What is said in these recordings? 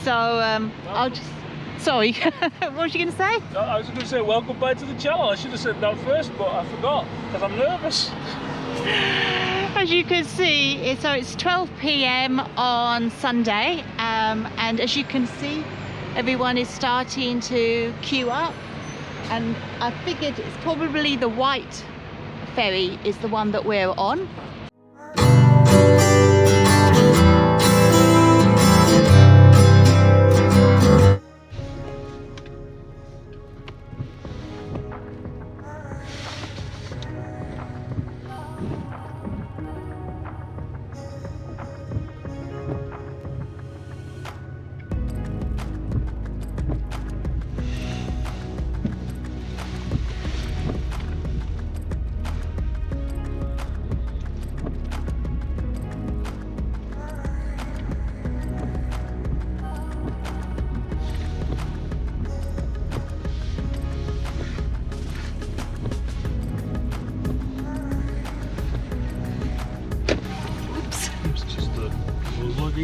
So I'll just... Sorry, what was you going to say? I was going to say welcome back to the channel. I should have said that first, but I forgot because I'm nervous. As you can see, it's 12 p.m. on Sunday, and as you can see, everyone is starting to queue up, and I figured it's probably the white ferry is the one that we're on.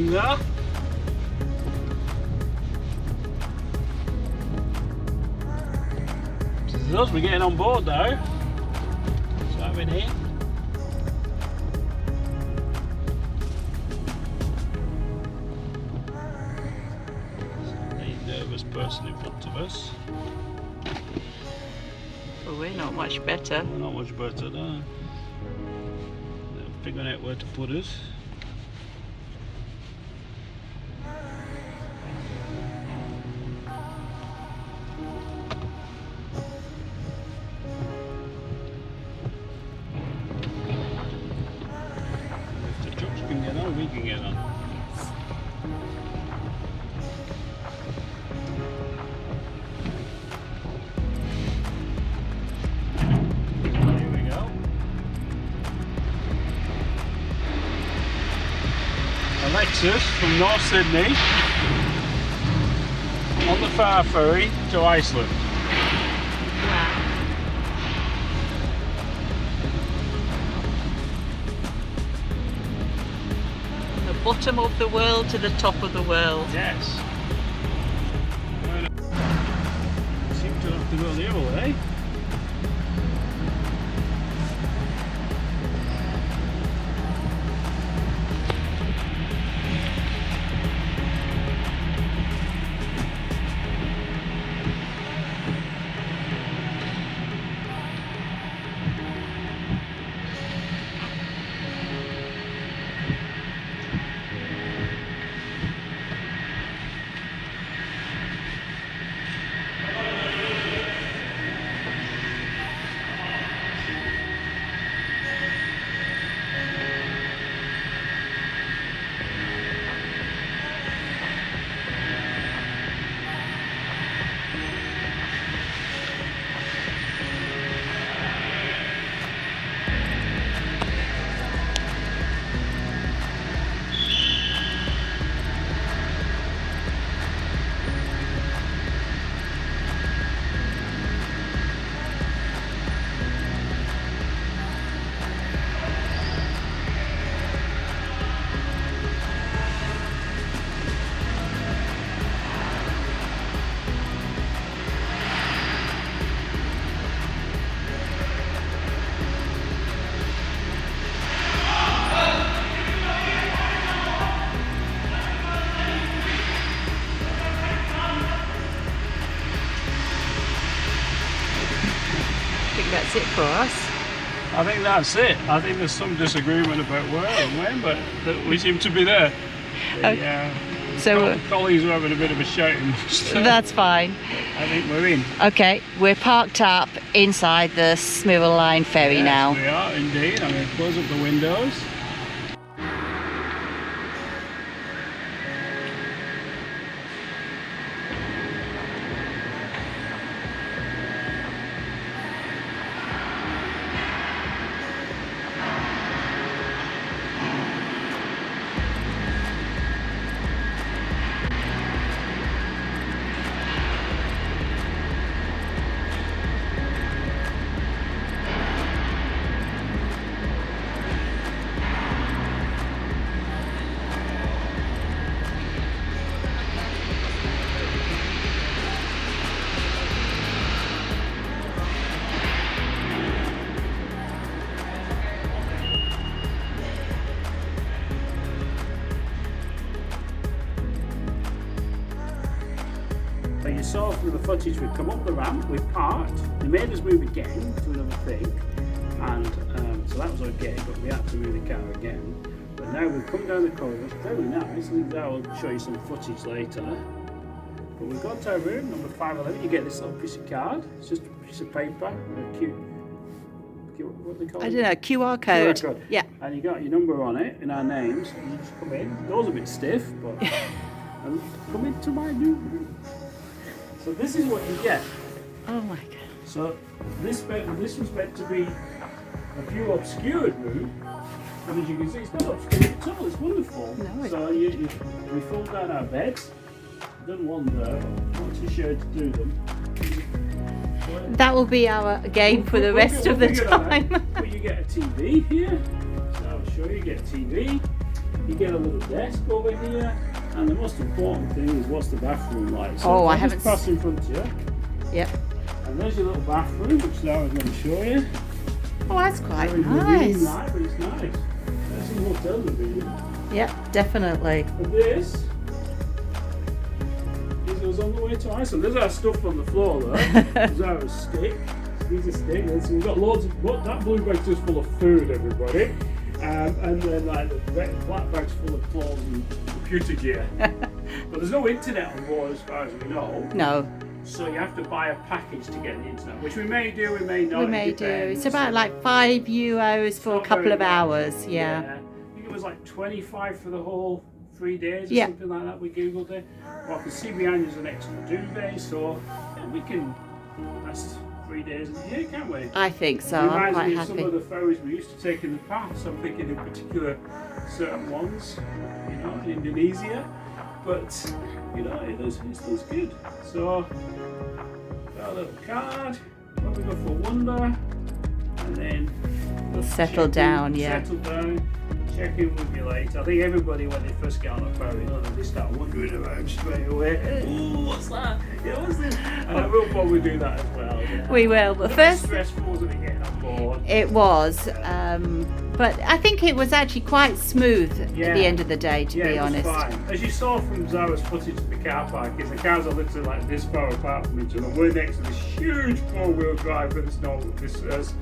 There. This is us, we're getting on board now. So I'm in here. A nervous person in front of us. Well, we're not much better. We're not much better, no. They're figuring out where to put us. We can get on. Yes. Here we go. A Lexus from North Sydney on the far ferry to Iceland. Wow. Bottom of the world to the top of the world. Yes. Seem to have to go the other way. That's it for us. I think that's it. I think there's some disagreement about where and when, but we seem to be there. So colleagues are having a bit of a shouting. That's fine. I think we're in. Okay, we're parked up inside the Smivel Line ferry now. We are indeed. I'm going to close up the windows. So you saw from the footage, we've come up the ramp, we've parked, they made us move again to another thing, and so that was okay, but we had to move the car again. But now we've come down the corridor, it's very nice, and I'll show you some footage later. But we've got to our room, number 511, you get this little piece of card, it's just a piece of paper, a cute, what do they call it? I don't know, QR code. QR code. Yeah. And you got your number on it, and our names, and you just come in. The door's a bit stiff, but and come into my new room. So this is what you get. Oh my god. So this was meant to be a few obscured room, and as you can see, it's not obscured at all. It's wonderful. No, so we fold down our beds. Done one there, but not too sure to do them. That will be our game for the rest of the time. But you get a TV here. So I'll show you. You get a TV. You get a little desk over here. And the most important thing is, what's the bathroom like? So I haven't. Just pass in front of you. Yep. And there's your little bathroom, which now I'm going to show you. Oh, that's quite Very nice. Light, but it's nice. There's some hotel living. Yep, definitely. And this is on the way to Iceland. There's our stuff on the floor there. There's our stick. These are sticks. We've got loads of. That blue bag's just full of food, everybody. And then like the black bag's full of clothes and computer gear. But there's no internet on board as far as we know. No. So you have to buy a package to get the internet, which we may do, we may not. We may do. It's about like €5 for a couple of hours. Yeah. I think it was like 25 for the whole 3 days or Yeah. something like that. We googled it. Well, I can see behind us an extra duvet, so we can. That's 3 days in a year, can't we? I think so. It I'm reminds quite me of some of happy. the ferries we used to take in the past. I'm thinking in particular certain ones, you know, in Indonesia. But you know, it does good. So got a little card. What we got for wonder, and then We'll settle down. Yeah. Settle down. Check in with you later. I think everybody, when they first get on a ferry, you know, they start wondering about straight away. Ooh, what's that? Yeah, what's this? And I will probably do that as well. Yeah. We will. But first, Stressful, wasn't it, getting on board? it was. But I think it was actually quite smooth at Yeah. the end of the day, to Yeah, be it was honest. fine. As you saw from Zara's footage of the car park, is the cars are literally like this far apart from each other. We're next to this huge four-wheel drive with this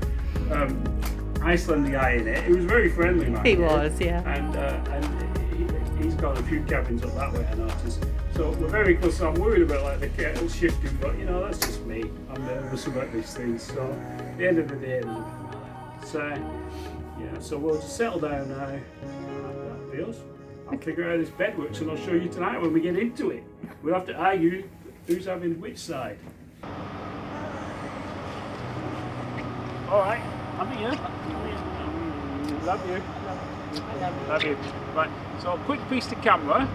Icelandic guy in it. It was very friendly, man. He was, yeah. And he's got a few cabins up that way, I noticed. So we're very close. So I'm worried about like the kettle shifting, but you know, that's just me. I'm nervous about these things. So at the end of the day, it doesn't matter. So yeah, so we'll just settle down now. That feels. I'll figure out how this bed works, and I'll show you tonight when we get into it. We'll have to argue who's having which side. All right, I'm here. Love you. Love you. Right, so a quick piece to camera.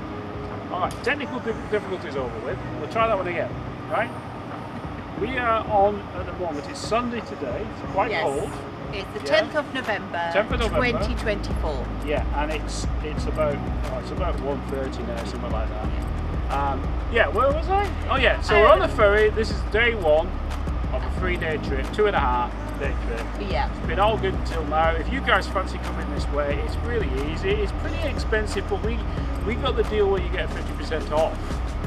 All right, technical difficulties over with. We'll try that one again. Right? We are on at the moment. It's Sunday today. It's quite Yes. cold. It's the Yeah. 10th of November, 10th of November. 2024. Yeah, and it's about 1:30 now, something like that. Yeah, where was I? Oh yeah, so we're on the ferry. This is day one of a 3-day trip, 2.5-day trip. Yeah. It's been all good until now. If you guys fancy coming this way, it's really easy. It's pretty expensive, but we got the deal where you get 50% off,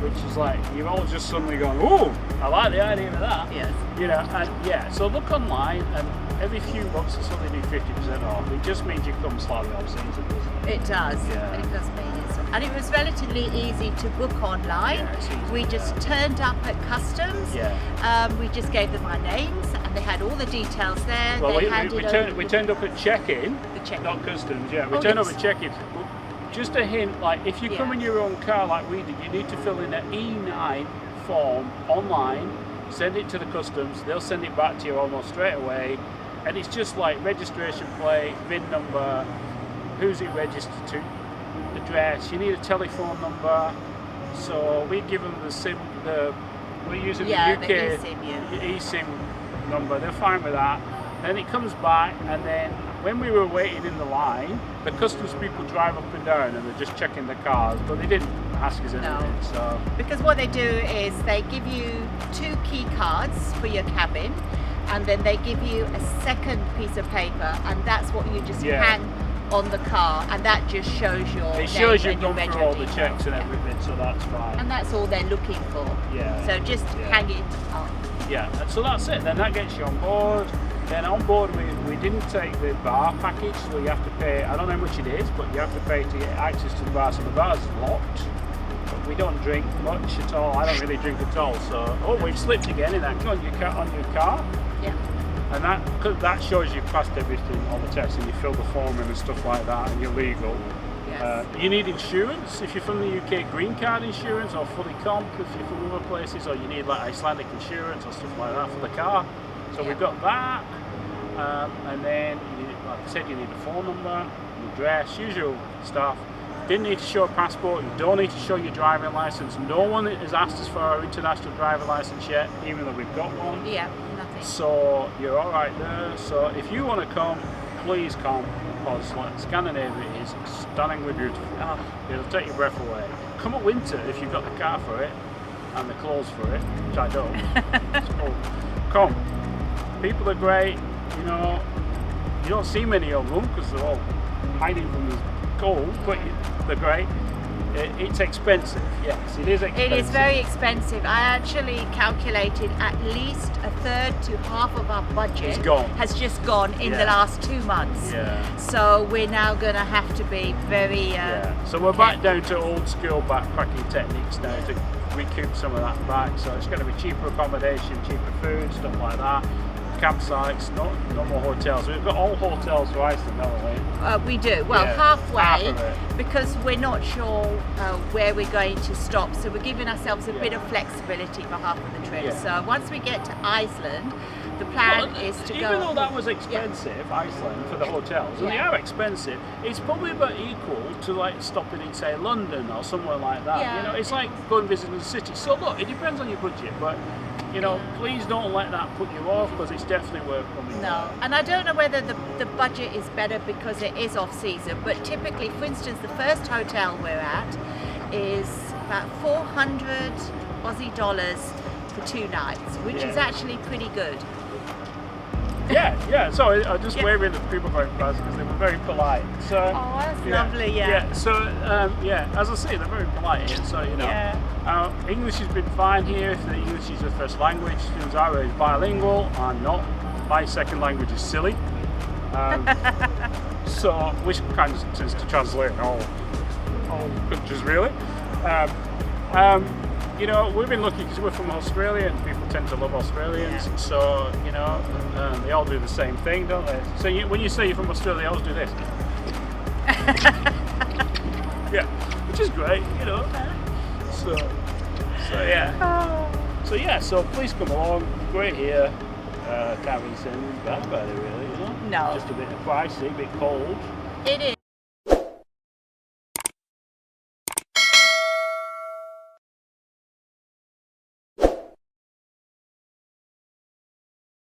which is like you're all just suddenly going, "Ooh, I like the idea of that." Yes. You know, and yeah. So look online, and every few months they suddenly do 50% off. It just means you come slightly off season, doesn't it? It does. Yeah. It does mean it. And it was relatively easy to book online. Yeah, it's easy. We just turned up at customs. Yeah. We just gave them our names, and they had all the details there. Well, they we handed turned up at check-in, the check-in. not customs. Yeah, we Oh, turned yes. up at check-in. Just a hint, like if you come Yeah. in your own car like we did, you need to fill in an E9 form online, send it to the customs, they'll send it back to you almost straight away, and it's just like registration plate, VIN number, who's it registered to, address, you need a telephone number, so we give them the SIM, we're using the UK the eSIM, yeah. eSIM number, they're fine with that. Then it comes back, and then when we were waiting in the line, the customs people drive up and down and they're just checking the cars, but they didn't ask us anything. No. So Because what they do is they give you 2 key cards for your cabin, and then they give you a second piece of paper, and that's what you just Yeah. hang on the car, and that just shows your It shows name you've and gone your through all reg the details. checks and everything, so that's fine. And that's all they're looking for. Yeah. So just hang it up. Yeah, and so that's it. Then that gets you on board. Then on board we didn't take the bar package, so you have to pay, I don't know how much it is, but you have to pay to get access to the bar, so the bar's locked. But we don't drink much at all. I don't really drink at all, so, oh, we've slipped again in that on your car. Yeah. And that shows you've passed everything on the test, and you fill the form in and stuff like that, and you're legal. Yes. You need insurance if you're from the UK, green card insurance, or fully comp if you're from other places, or you need like Icelandic insurance or stuff like that for the car. So we've got that, and then like I said, you need a phone number, an address, usual stuff. Didn't need to show a passport. You don't need to show your driving license. No one has asked us for our international driving license yet, even though we've got one. Yeah, nothing. So you're all right there. So if you want to come, please come, because like Scandinavia is stunningly beautiful. Oh. It'll take your breath away. Come at winter if you've got the car for it and the clothes for it, which I don't. So come. People are great. You know, you don't see many of them because they're all hiding from the cold, but they're great. It's expensive, yes, it is expensive. It is very expensive. I actually calculated at least a third to half of our budget has just gone in the last 2 months. Yeah. So we're now going to have to be very So we're back down to old school backpacking techniques now to recoup some of that back. So it's going to be cheaper accommodation, cheaper food, stuff like that. Campsites, no more hotels. We've got all hotels for Iceland, haven't we? we do. Well, halfway, half of it. because we're not sure where we're going to stop. So we're giving ourselves a bit of flexibility for half of the trip. Yeah. So once we get to Iceland, the plan is to even go. though that was expensive, Iceland, for the hotels, and they Yeah. are expensive, it's probably about equal to like stopping in, say, London or somewhere like that. Yeah. You know, it's like going visiting the city. So look, it depends on your budget, but you know, please don't let that put you off, because it's definitely worth coming. No, and I don't know whether the budget is better because it is off season, but typically, for instance, the first hotel we're at is about 400 Aussie dollars for 2 nights, which is actually pretty good. Yeah. So I just waving at people going past because they were very polite. So Oh, that's lovely, yeah. So as I say, they're very polite here. So you know, English has been fine here. If the English is your first language, students are bilingual. I'm not. My second language is silly. So which kind of tends to translate in all countries really. You know, we've been lucky because we're from Australia and people tend to love Australians. Yeah. So, you know, they all do the same thing, don't they? So when you say you're from Australia, they always do this. Yeah, which is great, you know. So please come along. Great here. Can't really say anything bad about it really, you know. No. Just a bit pricey, a bit cold. It is.